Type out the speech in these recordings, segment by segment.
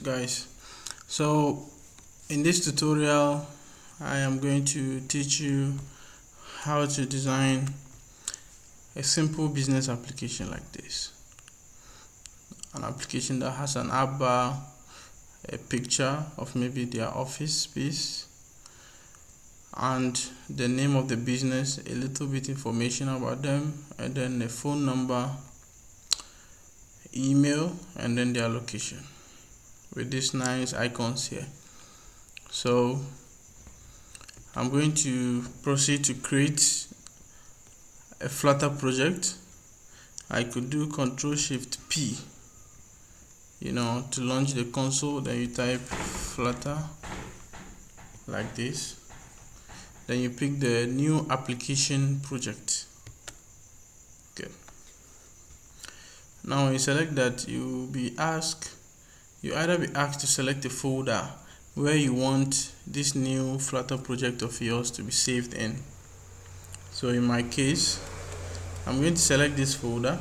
guys. So in this tutorial I am going to teach you how to design a simple business application like this. An application that has an app bar, a picture of maybe their office space, and the name of the business, a little bit information about them, and then a phone number, email, and then their location with these nice icons here. So I'm going to proceed to create a Flutter project. I could do Ctrl+Shift+P, to launch the console. Then you type Flutter like this. Then you pick the new application project. Good. Now when you select that, you either be asked to select a folder where you want this new Flutter project of yours to be saved in. So in my case, I'm going to select this folder,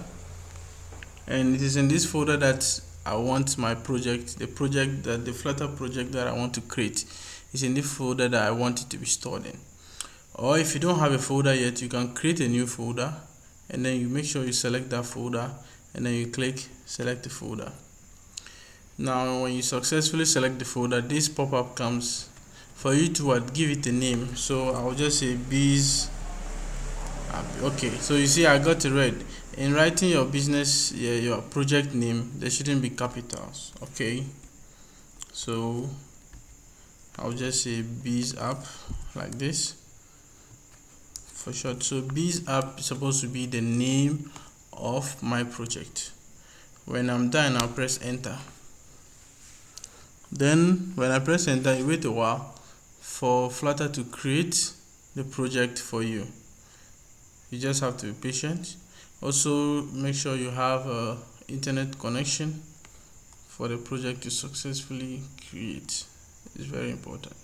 and it is in this folder that I want my project, the Flutter project that I want to create is in this folder that I want it to be stored in. Or if you don't have a folder yet, you can create a new folder, and then you make sure you select that folder, and then you click select the folder. Now when you successfully select the folder, this pop-up comes for you to give it a name. So I'll just say biz app. Okay, so you see I got it right. In writing your business, your project name, there shouldn't be capitals. Okay, so I'll just say biz app like this for short. So biz app is supposed to be the name of my project. When I'm done, I'll press enter. Then when I press enter, you wait a while for Flutter to create the project for you. You just have to be patient. Also make sure you have an internet connection for the project to successfully create. It's very important.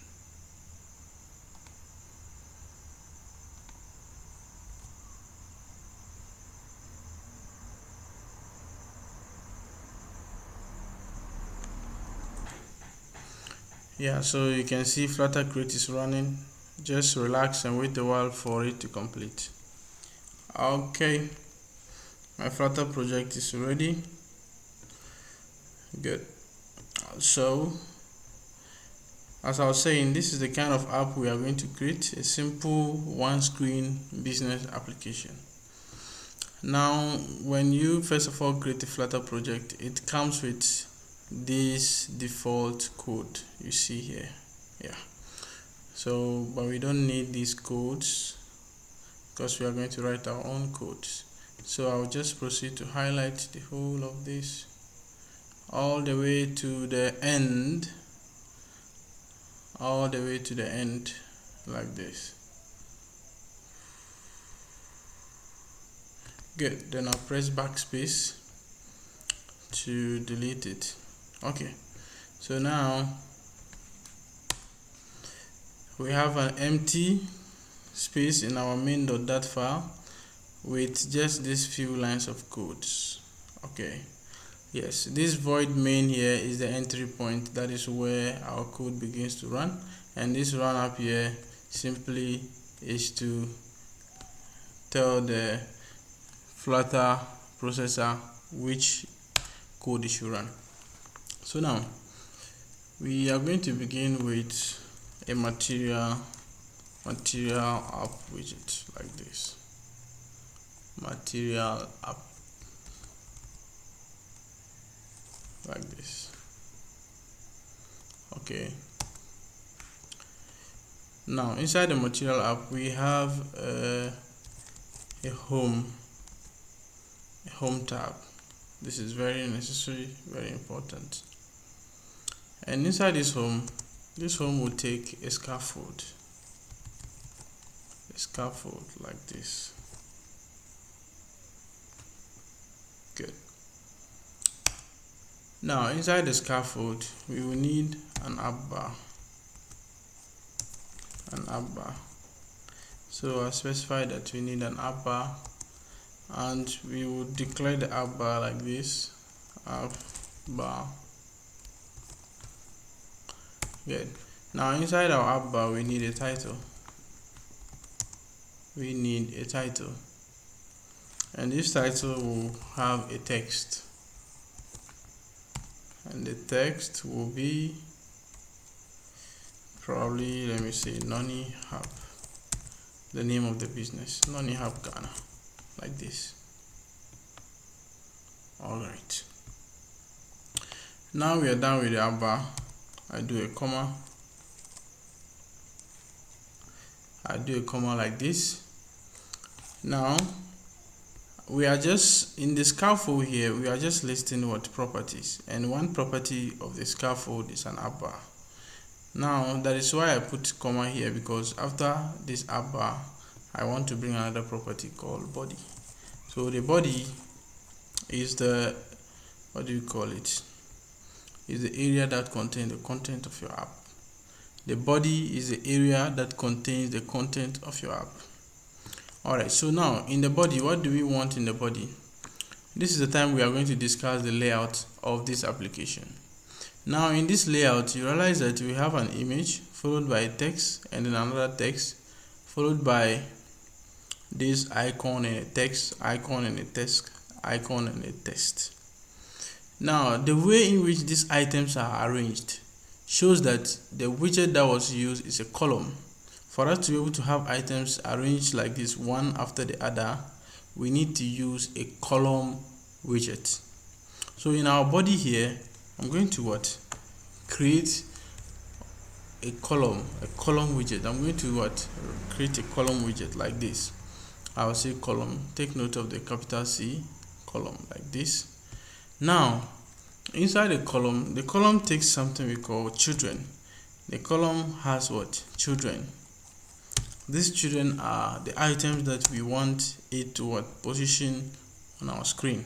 Yeah, so you can see Flutter Create is running. Just relax and wait a while for it to complete. Okay, my Flutter project is ready. Good. So as I was saying, this is the kind of app we are going to create, a simple one-screen business application. Now when you first of all create a Flutter project, it comes with this default code you see here. So but we don't need these codes because we are going to write our own codes. So I'll just proceed to highlight the whole of this all the way to the end, like this. Good. Then I'll press backspace to delete it. Okay, so now we have an empty space in our main.dat file with just these few lines of codes. Okay, yes, this void main here is the entry point. That is where our code begins to run, and this run up here simply is to tell the Flutter processor which code it should run. So now we are going to begin with a material app widget like this. Material app like this. Okay, now inside the material app we have a home tab. This is very necessary, very important. And inside this home will take a scaffold like this. Good. Now inside the scaffold we will need an app bar. So I specify that we need an app bar, and we will declare the app bar like this, app bar Good. Now inside our app bar we need a title. And this title will have a text, and the text will be probably, let me say, Noni Hub, the name of the business, Noni Hub Ghana, like this. Alright, now we are done with the app bar. I do a comma like this. Now we are just in the scaffold here, we are just listing what properties, and one property of the scaffold is an app bar. Now that is why I put comma here, because after this app bar I want to bring another property called body. So the body is the, what do you call it, is the area that contains the content of your app. The body is the area that contains the content of your app. Alright, so now in the body, what do we want in the body? This is the time we are going to discuss the layout of this application. Now in this layout, you realize that we have an image followed by text, and then another text followed by this icon and a text, icon and a text, icon and a text. Now the way in which these items are arranged shows that the widget that was used is a column. For us to be able to have items arranged like this, one after the other, we need to use a column widget. So in our body here, I'm going to create a column widget. I'm going to create a column widget like this. I'll say column, take note of the capital C, column, like this. Now inside the column takes something we call children. The column has children. These children are the items that we want it to position on our screen.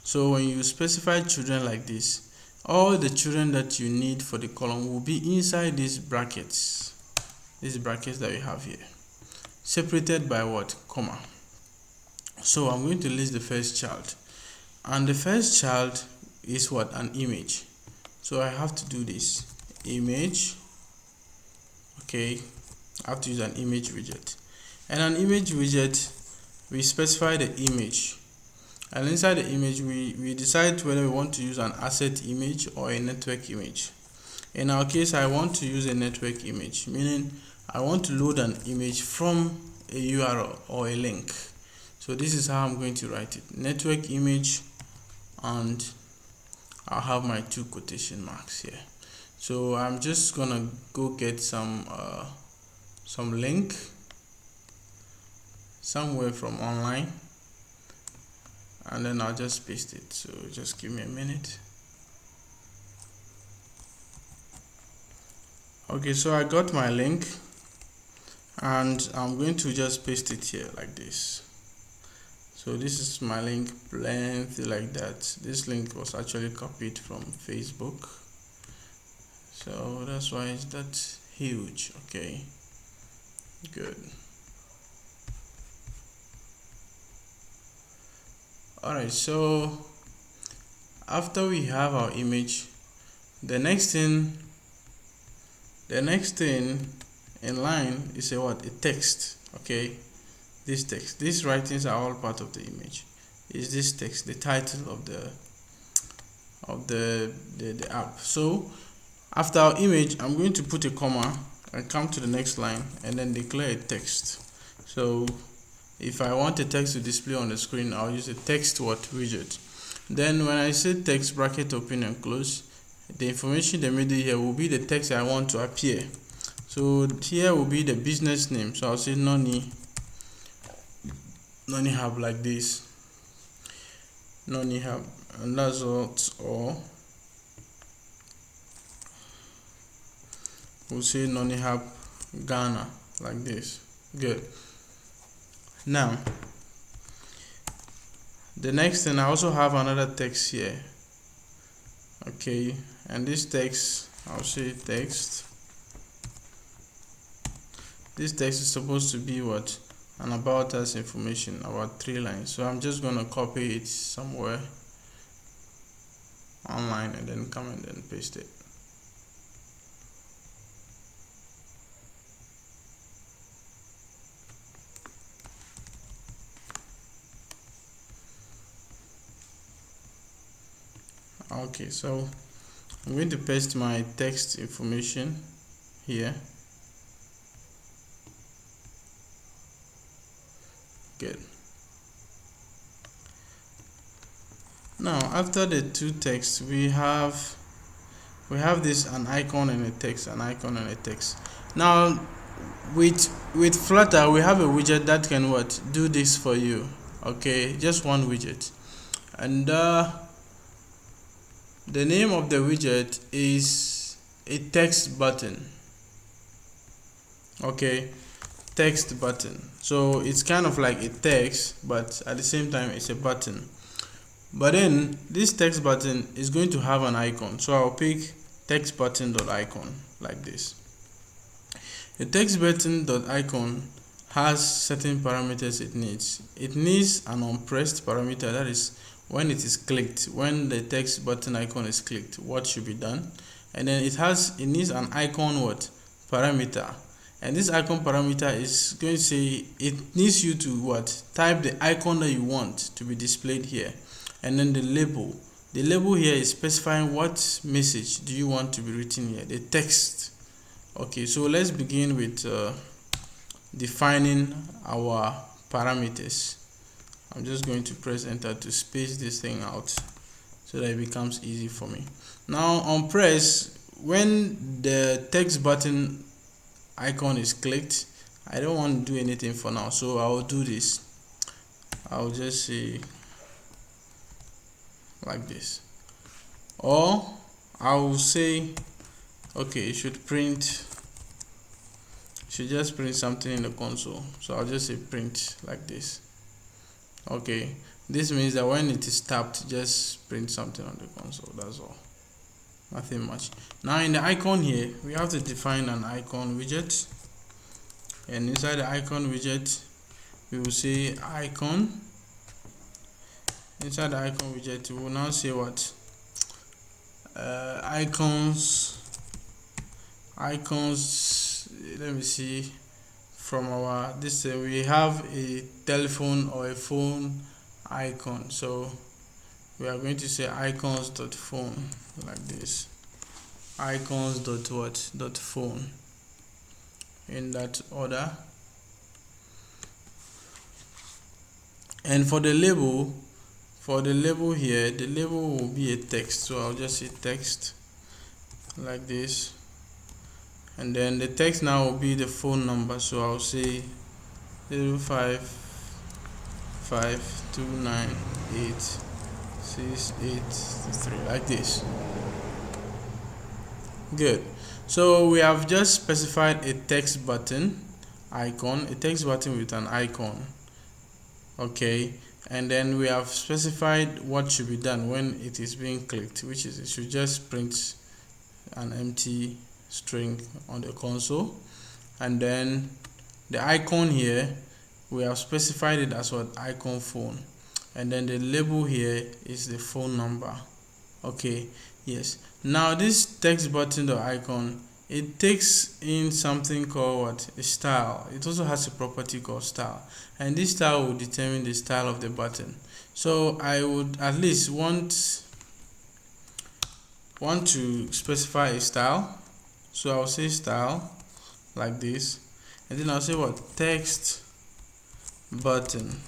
So when you specify children like this, all the children that you need for the column will be inside these brackets that we have here, separated by comma. So I'm going to list the first child, and the first child is an image. So I have to do this image. Okay, I have to use an image widget, and an image widget, we specify the image, and inside the image we decide whether we want to use an asset image or a network image. In our case, I want to use a network image, meaning I want to load an image from a URL or a link. So this is how I'm going to write it: network image, and I'll have my two quotation marks here. So I'm just gonna go get some link somewhere from online, and then I'll just paste it. So just give me a minute. Okay, so I got my link, and I'm going to just paste it here like this. So this is my link, length like that. This link was actually copied from Facebook, so that's why it's that huge. Okay, good. Alright, so after we have our image, the next thing in line is a text. Okay, this text, these writings are all part of the image. Is this text the title of the app? So after our image, I'm going to put a comma and come to the next line and then declare a text. So if I want a text to display on the screen, I'll use a text widget. Then when I say text bracket open and close, the information in the middle here will be the text I want to appear. So here will be the business name. So I'll say Noni Hub like this, Noni Hub, and that's all. We'll say Noni Hub Ghana like this. Good. Now the next thing, I also have another text here. Okay, and this text, I'll say text. This text is supposed to be an about us information, about 3 lines. So I'm just gonna copy it somewhere online and then come and then paste it. Okay, so I'm going to paste my text information here. Good. Now after the two texts, we have this an icon and a text, an icon and a text. Now with Flutter, we have a widget that can what do this for you. Okay, just one widget, and the name of the widget is a text button. Okay, text button. So it's kind of like a text, but at the same time it's a button. But then this text button is going to have an icon, so I'll pick text button dot icon like this. The text button dot icon has certain parameters it needs. It needs an onPressed parameter, that is when it is clicked, when the text button icon is clicked, what should be done. And then it needs an icon what parameter, and this icon parameter is going to say it needs you to what type the icon that you want to be displayed here. And then the label here is specifying what message do you want to be written here, the text. Okay, so let's begin with defining our parameters. I'm just going to press enter to space this thing out so that it becomes easy for me. Now on press, when the text button icon is clicked, I don't want to do anything for now, so I'll do this. I'll just say like this, or I will say okay, it should just print something in the console, so I'll just say print like this. Okay, this means that when it is tapped, just print something on the console, that's all, nothing much. Now in the icon here, we have to define an icon widget, and inside the icon widget we will say icon. Inside the icon widget, we will now say what icons. Let me see, from our this we have a telephone or a phone icon, so we are going to say icons dot phone like this, icons dot what dot phone, in that order. And for the label here, the label will be a text, so I'll just say text like this, and then the text now will be the phone number, so I'll say 0552986863 like this. Good. So we have just specified a text button icon, a text button with an icon. Okay, and then we have specified what should be done when it is being clicked, which is it should just print an empty string on the console. And then the icon here, we have specified it as what icon phone, and then the label here is the phone number. Okay, yes. Now this text button the icon, it takes in something called what a style. It also has a property called style, and this style will determine the style of the button. So I would at least want to specify a style, so I'll say style like this, and then I'll say what text button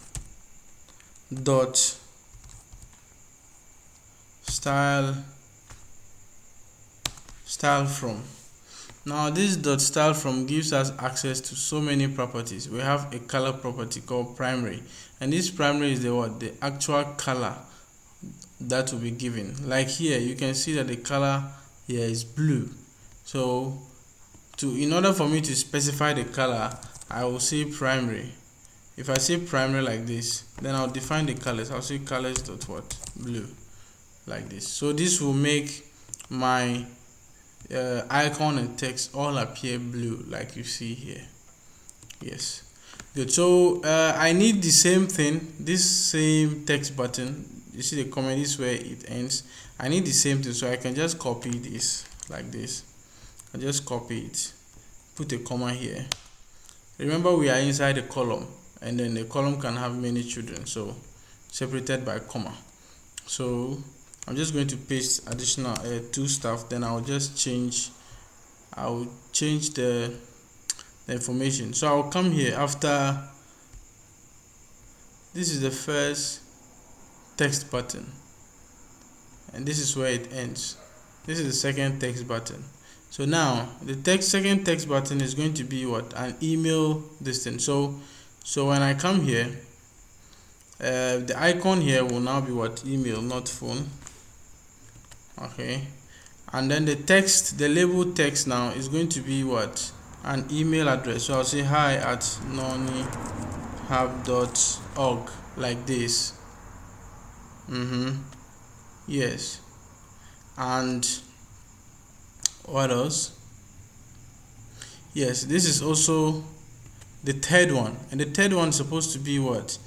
dot style from. Now this dot style from gives us access to so many properties. We have a color property called primary, and this primary is the actual color that will be given. Like here you can see that the color here is blue, so in order for me to specify the color, I will say primary. If I say primary like this, then I'll define the colors. I'll say colors dot what blue like this. So this will make my icon and text all appear blue like you see here. Yes, good. So I need the same thing, this same text button. You see the comment is where it ends. I need the same thing, so I can just copy this like this. I just copy it, put a comma here. Remember, we are inside a column, and then the column can have many children, so separated by comma. So I'm just going to paste additional two stuff, then I'll change the information. So I'll come here after this is the first text button, and this is where it ends. This is the second text button. So now the second text button is going to be what? An email distance. So when I come here, the icon here will now be what? Email, not phone. Okay, and then the text, the label text now is going to be what? An email address. So I'll say hi at nonihub.org, like this. Yes. And what else? Yes, this is also the third one, and the third one is supposed to be what?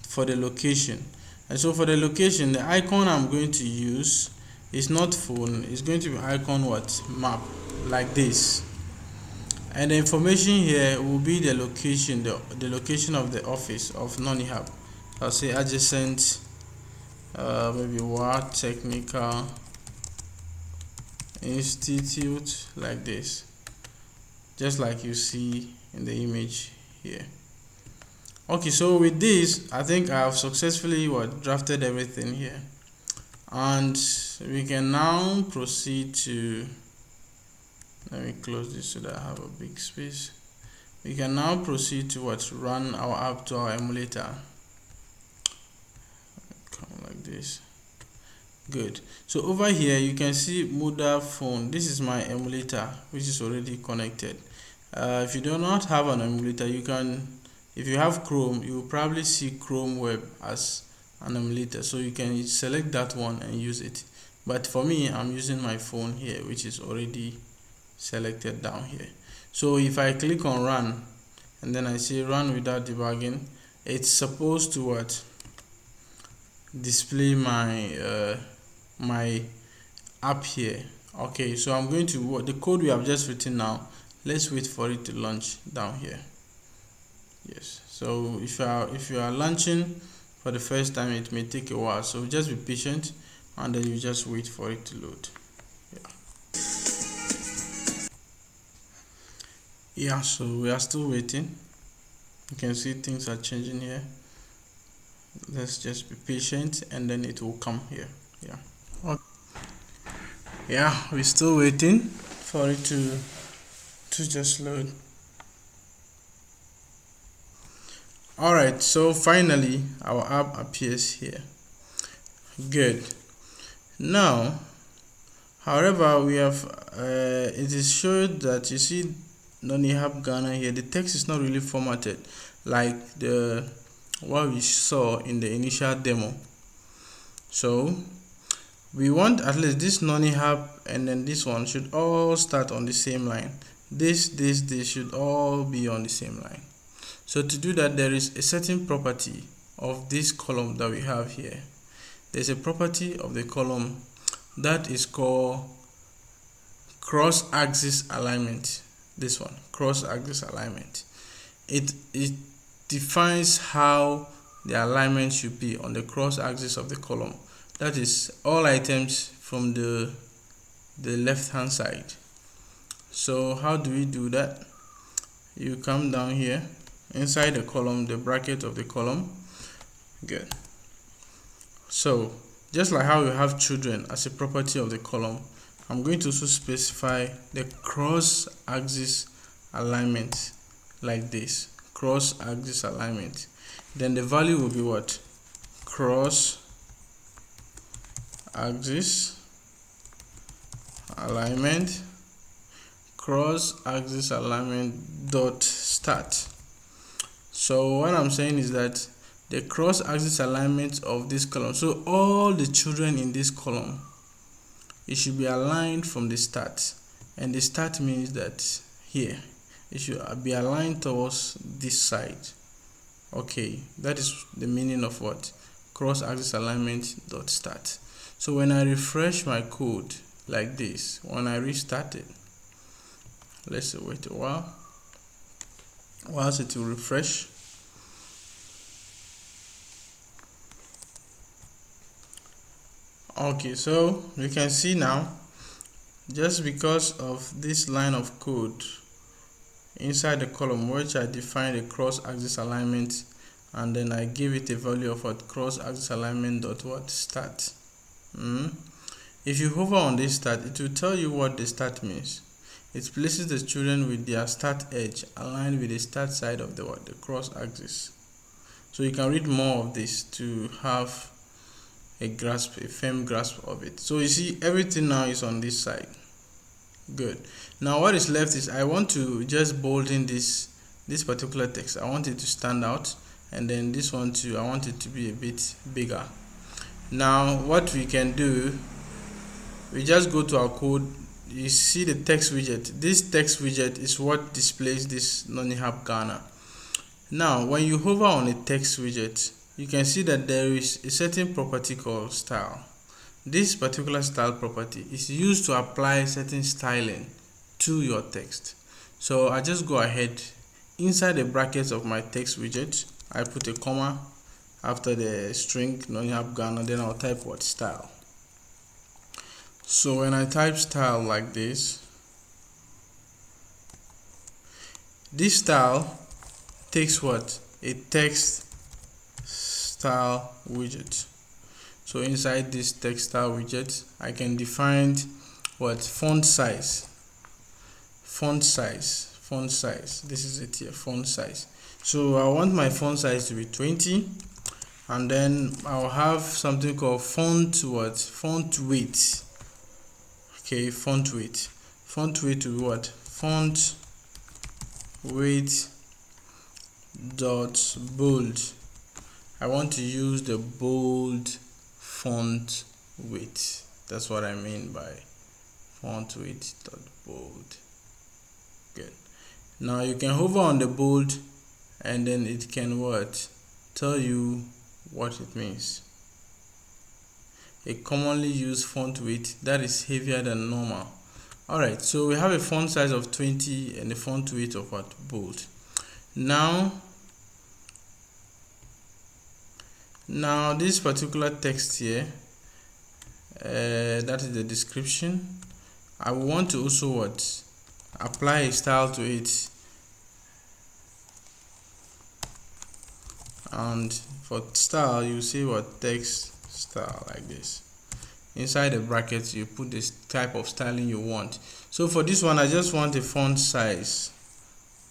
For the location. And so for the location, the icon I'm going to use is not phone, it's going to be icon what? Map, like this. And the information here will be the location, the location of the office of NoniHub. I'll say adjacent, maybe what? Technical Institute, like this, just like you see in the image here. Okay, so with this, I think I have successfully drafted everything here, and we can now proceed to, let me close this so that I have a big space. We can now proceed to run our app to our emulator. Come like this. Good. So over here you can see mobile phone. This is my emulator, which is already connected. If you do not have an emulator, you can, if you have Chrome, you will probably see Chrome Web as an emulator, so you can select that one and use it. But for me, I'm using my phone here, which is already selected down here. So if I click on run and then I say run without debugging, it's supposed to display my my app here. Okay, so I'm going to the code we have just written now. Let's wait for it to launch down here. Yes, so if you are launching for the first time, it may take a while, so just be patient and then you just wait for it to load. Yeah, so we are still waiting. You can see things are changing here. Let's just be patient and then it will come here. Okay. Yeah, we're still waiting for it to just load. Alright, so finally our app appears here. Good. Now, however, we have it is showed that, you see NoniHub Ghana here, the text is not really formatted like what we saw in the initial demo. So we want at least this NoniHub and then this one should all start on the same line. This should all be on the same line. So to do that, there is a certain property of this column that we have here. There's a property of the column that is called cross-axis alignment. This one, cross-axis alignment. It defines how the alignment should be on the cross-axis of the column. That is all items from the left hand side. So how do we do that? You come down here inside the column, the bracket of the column. Good. So just like how we have children as a property of the column, I'm going to also specify the cross-axis alignment like this. Cross-axis alignment. Then the value will be what? Cross-axis alignment, cross-axis alignment dot start. So what I'm saying is that the cross-axis alignment of this column, so all the children in this column, it should be aligned from the start, and the start means that here it should be aligned towards this side. Okay, that is the meaning of what? Cross-axis alignment dot start. So when I refresh my code like this, when I restart it, let's wait a while whilst it will refresh. Okay, so you can see now, just because of this line of code inside the column which I define a cross-axis alignment, and then I give it a value of what cross-axis alignment dot what start. If you hover on this start, it will tell you what the start means. It places the children with their start edge aligned with the start side of the cross-axis. So you can read more of this to have a firm grasp of it. So you see, everything now is on this side. Good. Now what is left is I want to just bold in this particular text. I want it to stand out, and then this one too, I want it to be a bit bigger. Now what we can do, we just go to our code. You see the text widget. This text widget is what displays this non-hab Ghana. Now when you hover on a text widget, you can see that there is a certain property called style. This particular style property is used to apply certain styling to your text. So I just go ahead, inside the brackets of my text widget, I put a comma after the string non-hab Ghana, then I'll type what style. So when I type style like this style takes what? A text style widget. So inside this text style widget, I can define what? Font size. This is it here, font size. So I want my font size to be 20, and then I'll have something called font weight. Okay, font weight to what? Font weight dot bold. I want to use the bold font weight. That's what I mean by font weight dot bold. Good. Now you can hover on the bold, and then it can what? Tell you what it means. A commonly used font weight that is heavier than normal. Alright, so we have a font size of 20 and a font weight of what? Bold. Now this particular text here, that is the description. I want to also what? Apply a style to it. And for style, you see what? Text style like this. Inside the brackets, you put this type of styling you want. So for this one, I just want a font size.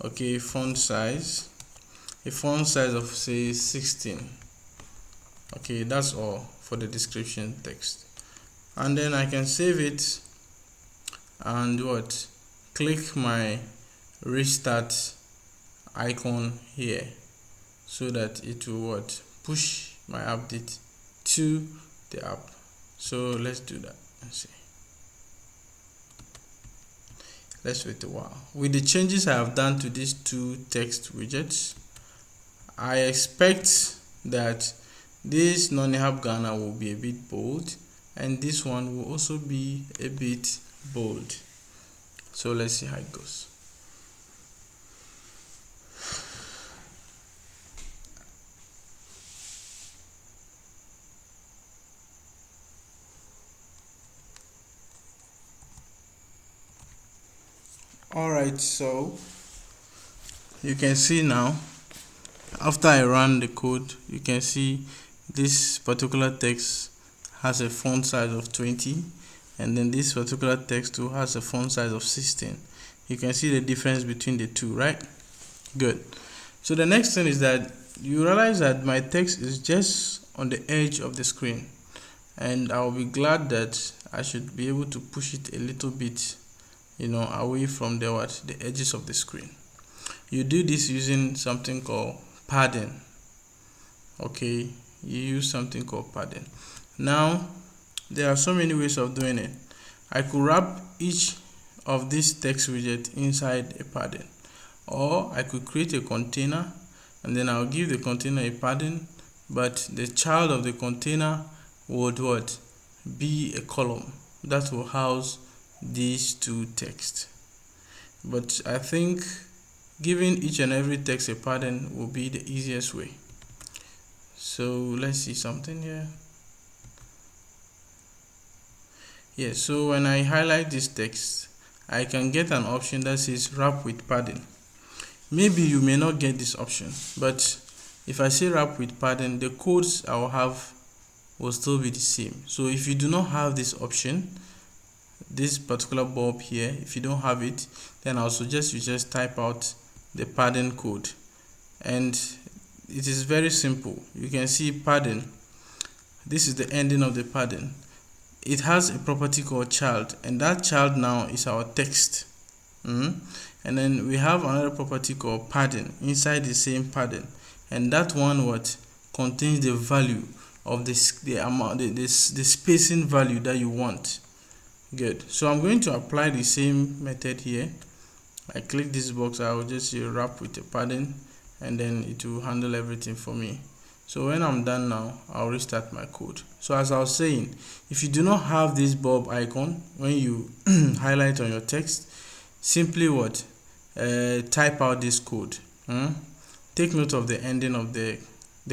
Okay, a font size of say 16. Okay, that's all for the description text. And then I can save it and what? Click my restart icon here, so that it will what? Push my update to the app. So let's do that and see. Let's wait a while. With the changes I have done to these two text widgets, I expect that this non-hab Ghana will be a bit bold, and this one will also be a bit bold. So let's see how it goes. Alright, so you can see now, after I run the code, you can see this particular text has a font size of 20, and then this particular text too has a font size of 16. You can see the difference between the two, right? Good. So the next thing is that you realize that my text is just on the edge of the screen, and I'll be glad that I should be able to push it a little bit, away from the edges of the screen. You do this using something called padding. Okay, you use something called padding. Now there are so many ways of doing it. I could wrap each of these text widgets inside a padding, or I could create a container and then I'll give the container a padding, but the child of the container would what? Be a column that will house these two texts. But I think giving each and every text a padding will be the easiest way. So let's see something here. Yes, so when I highlight this text, I can get an option that says wrap with padding. Maybe you may not get this option, but if I say wrap with padding, the codes I will have will still be the same. So if you do not have this option, this particular bulb here, if you don't have it, then I'll suggest you just type out the padding code, and it is very simple. You can see padding. This is the ending of the padding. It has a property called child, and that child now is our text. And then we have another property called padding inside the same padding, and that one what contains the value of the amount, the spacing value that you want. Good. So I'm going to apply the same method here. I click this box, I will just wrap with a padding, and then it will handle everything for me. So when I'm done now, I'll restart my code. So as I was saying, if you do not have this bulb icon when you highlight on your text, simply what type out this code. Take note of the ending of the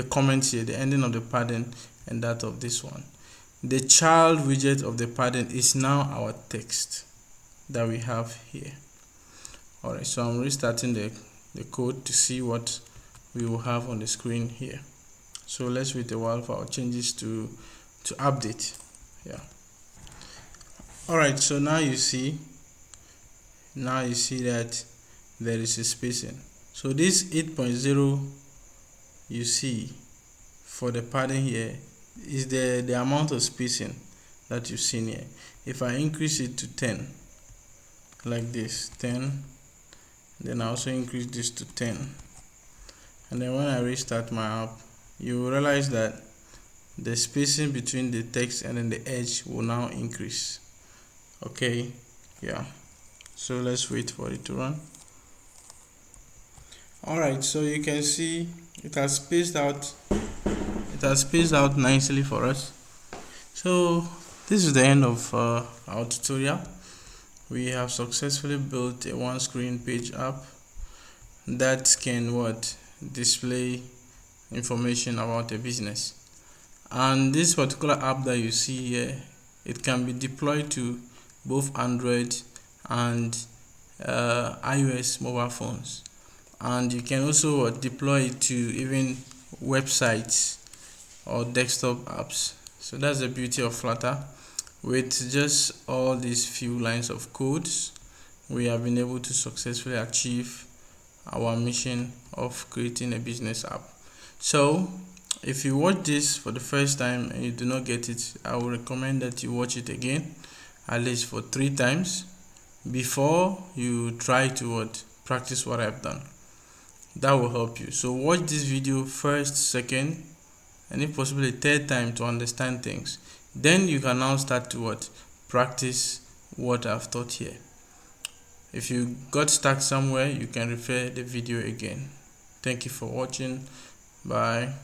comments here, the ending of the padding and that of this one. The child widget of the padding is now our text that we have here. Alright, so I'm restarting the code to see what we will have on the screen here. So let's wait a while for our changes to update. Yeah. Alright, so now you see that there is a spacing. So this 8.0 you see for the padding here is the amount of spacing that you've seen here. If I increase it to 10 like this, 10, then I also increase this to 10, and then when I restart my app, you will realize that the spacing between the text and then the edge will now increase. Okay, yeah, so let's wait for it to run. Alright, so you can see it has spaced out nicely for us. So this is the end of our tutorial. We have successfully built a one screen page app that can display information about a business. And this particular app that you see here, it can be deployed to both Android and iOS mobile phones, and you can also deploy it to even websites or desktop apps. So that's the beauty of Flutter. With just all these few lines of codes, we have been able to successfully achieve our mission of creating a business app. So if you watch this for the first time and you do not get it, I would recommend that you watch it again at least for 3 times before you try to practice what I've done. That will help you. So watch this video first, second, and if possible a third time to understand things. Then you can now start to practice what I've taught here. If you got stuck somewhere, you can refer the video again. Thank you for watching. Bye.